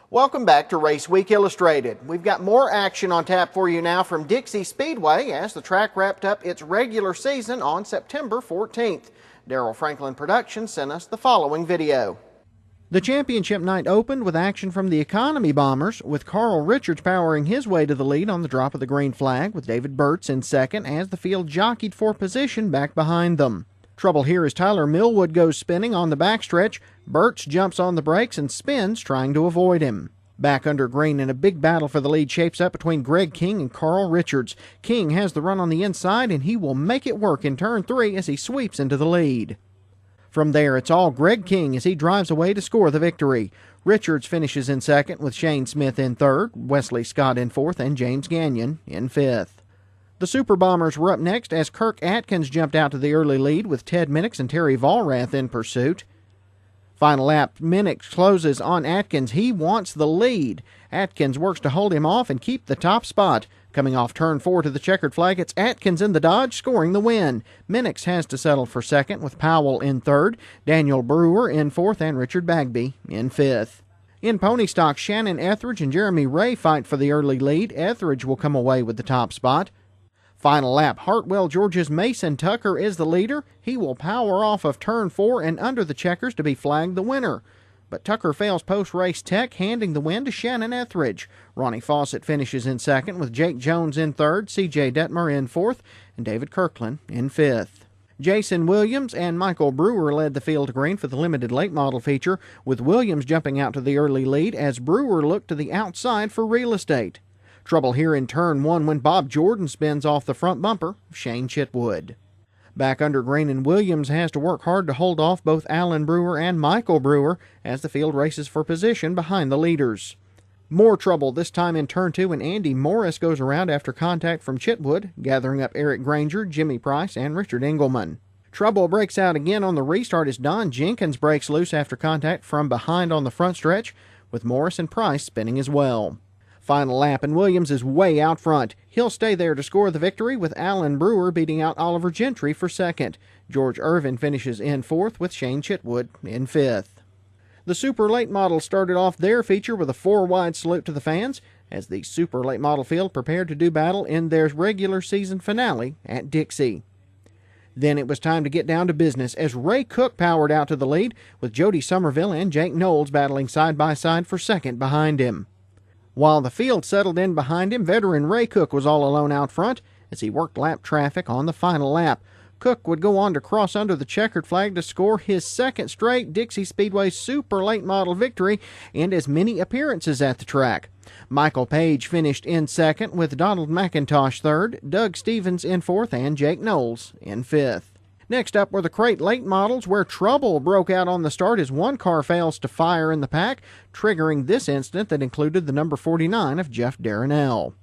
Welcome back to Raceweek Illustrated. We've got more action on tap for you now from Dixie Speedway as the track wrapped up its regular season on September 14th. Darrell Franklin Productions sent us the following video. The championship night opened with action from the economy bombers, with Carl Richards powering his way to the lead on the drop of the green flag, with David Burtz in second as the field jockeyed for position back behind them. Trouble here as Tyler Millwood goes spinning on the backstretch. Burtz jumps on the brakes and spins, trying to avoid him. Back under green, and a big battle for the lead shapes up between Greg King and Carl Richards. King has the run on the inside, and he will make it work in turn 3 as he sweeps into the lead. From there, it's all Greg King as he drives away to score the victory. Richards finishes in second, with Shane Smith in third, Wesley Scott in fourth, and James Gagnon in fifth. The Super Bombers were up next as Kirk Atkins jumped out to the early lead with Ted Minix and Terry Vollrath in pursuit. Final lap, Minix closes on Atkins. He wants the lead. Atkins works to hold him off and keep the top spot. Coming off turn 4 to the checkered flag, it's Atkins in the Dodge scoring the win. Minix has to settle for second with Powell in third, Daniel Brewer in fourth, and Richard Bagby in fifth. In pony stock, Shannon Etheridge and Jeremy Ray fight for the early lead. Etheridge will come away with the top spot. Final lap, Hartwell George's Mason Tucker is the leader. He will power off of turn 4 and under the checkers to be flagged the winner. But Tucker fails post-race tech, handing the win to Shannon Etheridge. Ronnie Fawcett finishes in second with Jake Jones in third, C.J. Detmer in fourth, and David Kirkland in fifth. Jason Williams and Michael Brewer led the field to green for the limited late model feature, with Williams jumping out to the early lead as Brewer looked to the outside for real estate. Trouble here in turn 1 when Bob Jordan spins off the front bumper of Shane Chitwood. Back under green, and Williams has to work hard to hold off both Alan Brewer and Michael Brewer as the field races for position behind the leaders. More trouble this time in turn 2 when Andy Morris goes around after contact from Chitwood, gathering up Eric Granger, Jimmy Price, and Richard Engelman. Trouble breaks out again on the restart as Don Jenkins breaks loose after contact from behind on the front stretch, with Morris and Price spinning as well. Final lap, and Williams is way out front. He'll stay there to score the victory, with Alan Brewer beating out Oliver Gentry for second. George Irvin finishes in fourth, with Shane Chitwood in fifth. The Super Late Model started off their feature with a 4-wide salute to the fans as the Super Late Model field prepared to do battle in their regular season finale at Dixie. Then it was time to get down to business as Ray Cook powered out to the lead, with Jody Somerville and Jake Knowles battling side by side for second behind him. While the field settled in behind him, veteran Ray Cook was all alone out front as he worked lap traffic on the final lap. Cook would go on to cross under the checkered flag to score his second straight Dixie Speedway Super Late Model victory and as many appearances at the track. Michael Page finished in second, with Donald McIntosh third, Doug Stevens in fourth, and Jake Knowles in fifth. Next up were the crate late models, where trouble broke out on the start as one car fails to fire in the pack, triggering this incident that included the number 49 of Jeff Darrenell.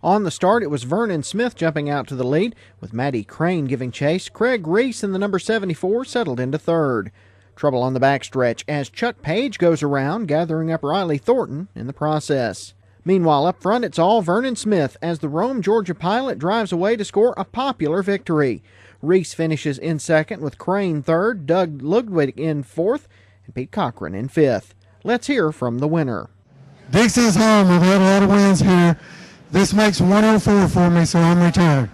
On the start, it was Vernon Smith jumping out to the lead, with Matty Crane giving chase. Craig Reese in the number 74 settled into third. Trouble on the backstretch as Chuck Page goes around, gathering up Riley Thornton in the process. Meanwhile, up front, it's all Vernon Smith as the Rome, Georgia pilot drives away to score a popular victory. Reese finishes in second, with Crane third, Doug Ludwig in fourth, and Pete Cochran in fifth. Let's hear from the winner. Dixie's home. We've had a lot of wins here. This makes 104 for me, so I'm retired.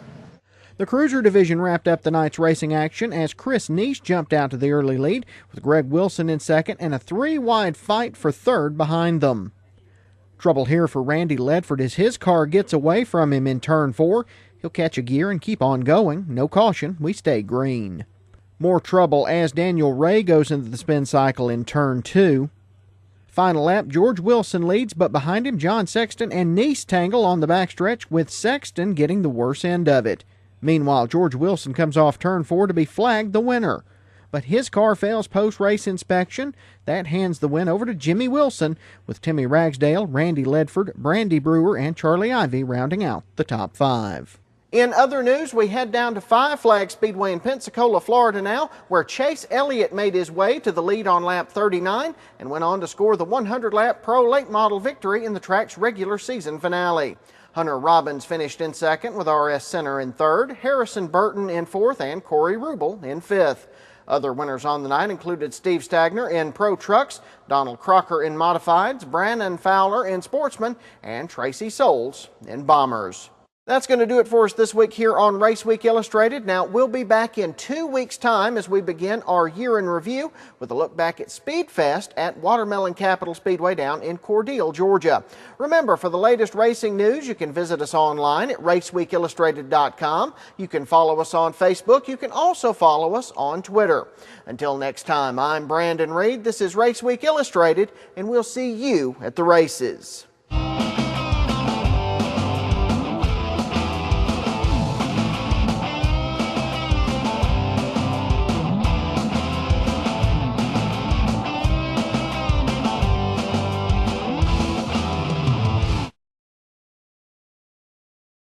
The Cruiser Division wrapped up the night's racing action as Chris Neese jumped out to the early lead, with Greg Wilson in second and a 3-wide fight for third behind them. Trouble here for Randy Ledford as his car gets away from him in turn 4. He'll catch a gear and keep on going. No caution. We stay green. More trouble as Daniel Ray goes into the spin cycle in turn 2. Final lap, George Wilson leads, but behind him John Sexton and Neese tangle on the backstretch, with Sexton getting the worse end of it. Meanwhile, George Wilson comes off turn 4 to be flagged the winner. But his car fails post-race inspection. That hands the win over to Jimmy Wilson, with Timmy Ragsdale, Randy Ledford, Brandy Brewer, and Charlie Ivey rounding out the top 5. In other news, we head down to Flags Speedway in Pensacola, Florida now, where Chase Elliott made his way to the lead on lap 39 and went on to score the 100-lap Pro Late Model victory in the track's regular season finale. Hunter Robbins finished in second, with R.S. Center in third, Harrison Burton in fourth, and Corey Rubel in fifth. Other winners on the night included Steve Stagner in Pro Trucks, Donald Crocker in Modifieds, Brandon Fowler in Sportsman, and Tracy Souls in Bombers. That's going to do it for us this week here on Raceweek Illustrated. Now, we'll be back in 2 weeks' time as we begin our year in review with a look back at Speedfest at Watermelon Capital Speedway down in Cordele, Georgia. Remember, for the latest racing news, you can visit us online at raceweekillustrated.com. You can follow us on Facebook. You can also follow us on Twitter. Until next time, I'm Brandon Reed. This is Raceweek Illustrated, and we'll see you at the races.